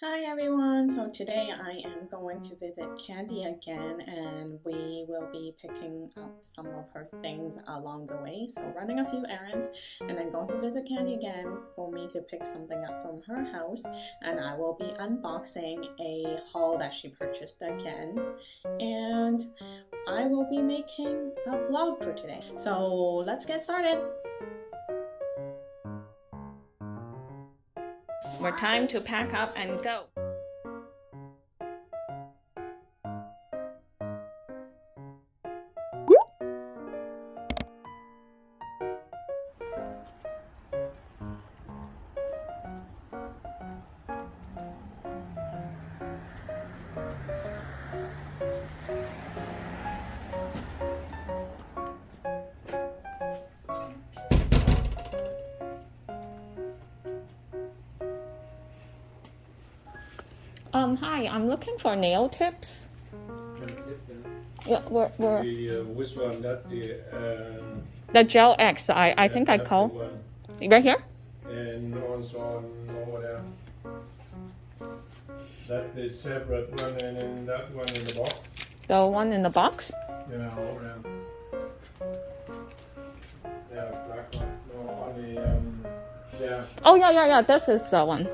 Hi everyone! So today I am going to visit Candy again and we will be picking up some of her things along the way. So running a few errands and then going to visit Candy again for me to pick something up from her house, and I will be unboxing a haul that she purchased again, and I will be making a vlog for today. So let's get started! We're time to pack up and go. Hi, I'm looking for nail tips. Yeah, we're which one? the Gel X. I think I call one. right here. And also over there. That is separate one, and then that one in the box. The one in the box. Yeah, over there. Yeah, black one. No, on the yeah. Oh yeah. This is the one.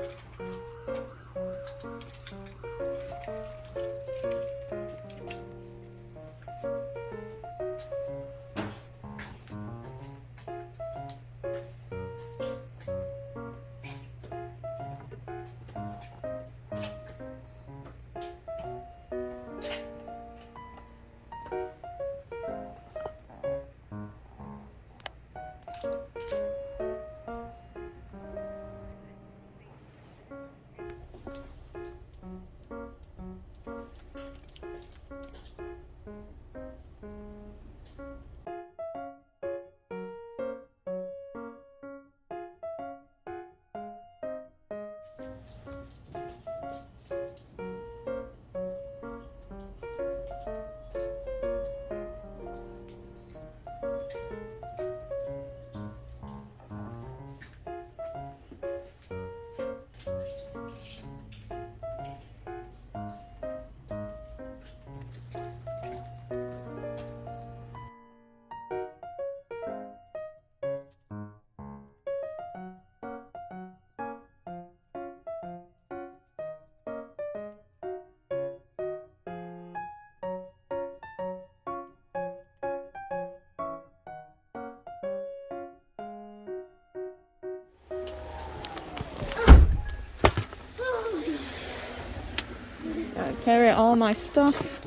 I carry all my stuff.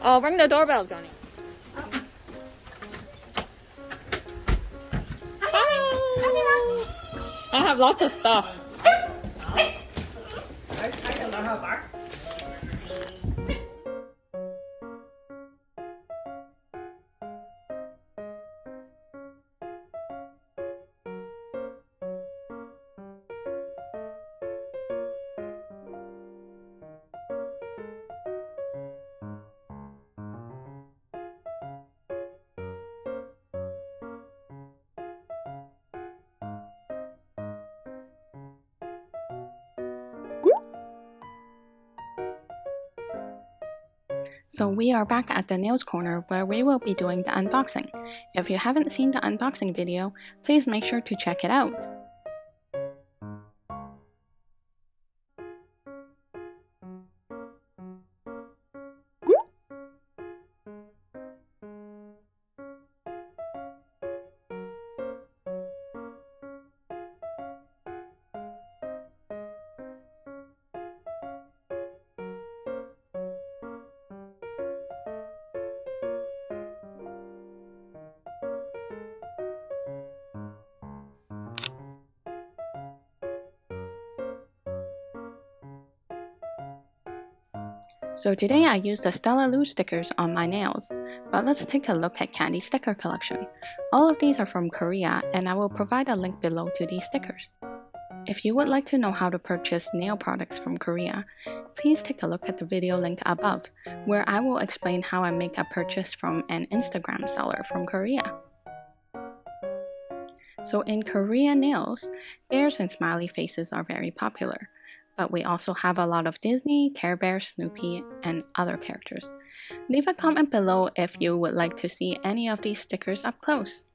Oh, ring the doorbell, Johnny. Hi. I have lots of stuff. I don't know how to bark. So we are back at the nails corner where we will be doing the unboxing. If you haven't seen the unboxing video, please make sure to check it out. So today I used the Stella Lou stickers on my nails, but let's take a look at Candy's sticker collection. All of these are from Korea, and I will provide a link below to these stickers. If you would like to know how to purchase nail products from Korea, please take a look at the video link above, where I will explain how I make a purchase from an Instagram seller from Korea. So in Korean nails, bears and smiley faces are very popular, but we also have a lot of Disney, Care Bear, Snoopy, and other characters. Leave a comment below if you would like to see any of these stickers up close.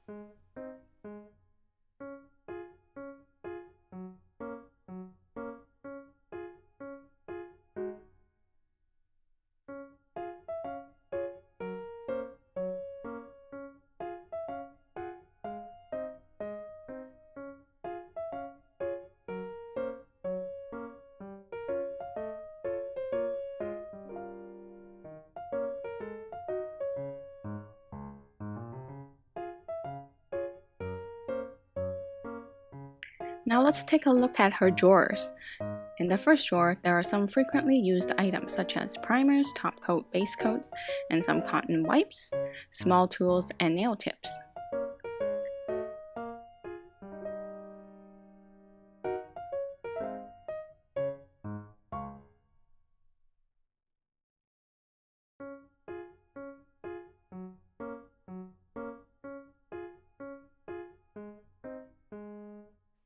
Now let's take a look at her drawers. In the first drawer, there are some frequently used items such as primers, top coat, base coats, and some cotton wipes, small tools, and nail tips.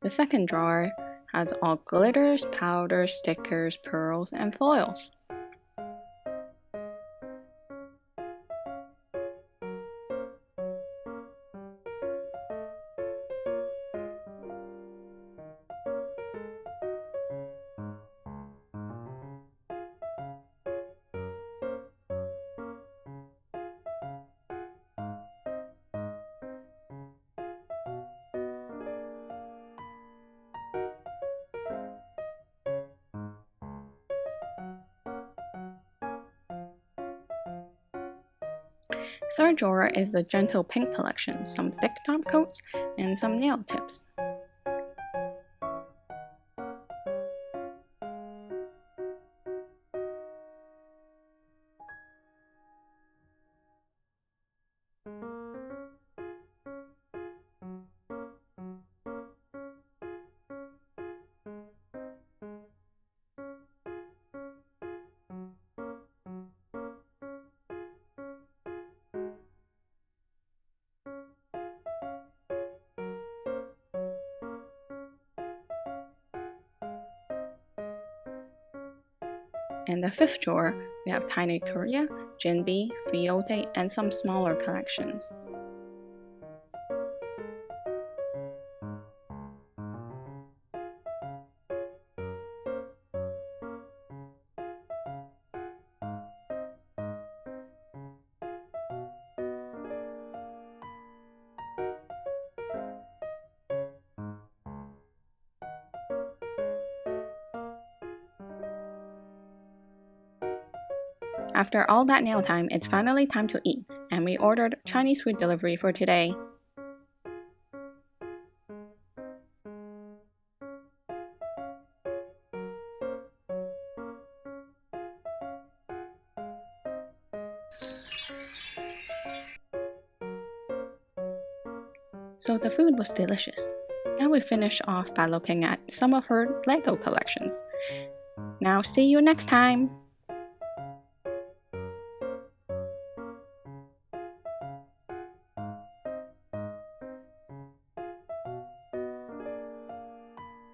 The second drawer has all glitters, powders, stickers, pearls, and foils. Third drawer is the gentle pink collection, some thick top coats, and some nail tips. In the fifth drawer, we have Tiny Korea, Jinbi, Fiote, and some smaller collections. After all that nail time, it's finally time to eat, and we ordered Chinese food delivery for today. So the food was delicious. Now we finish off by looking at some of her Lego collections. Now see you next time!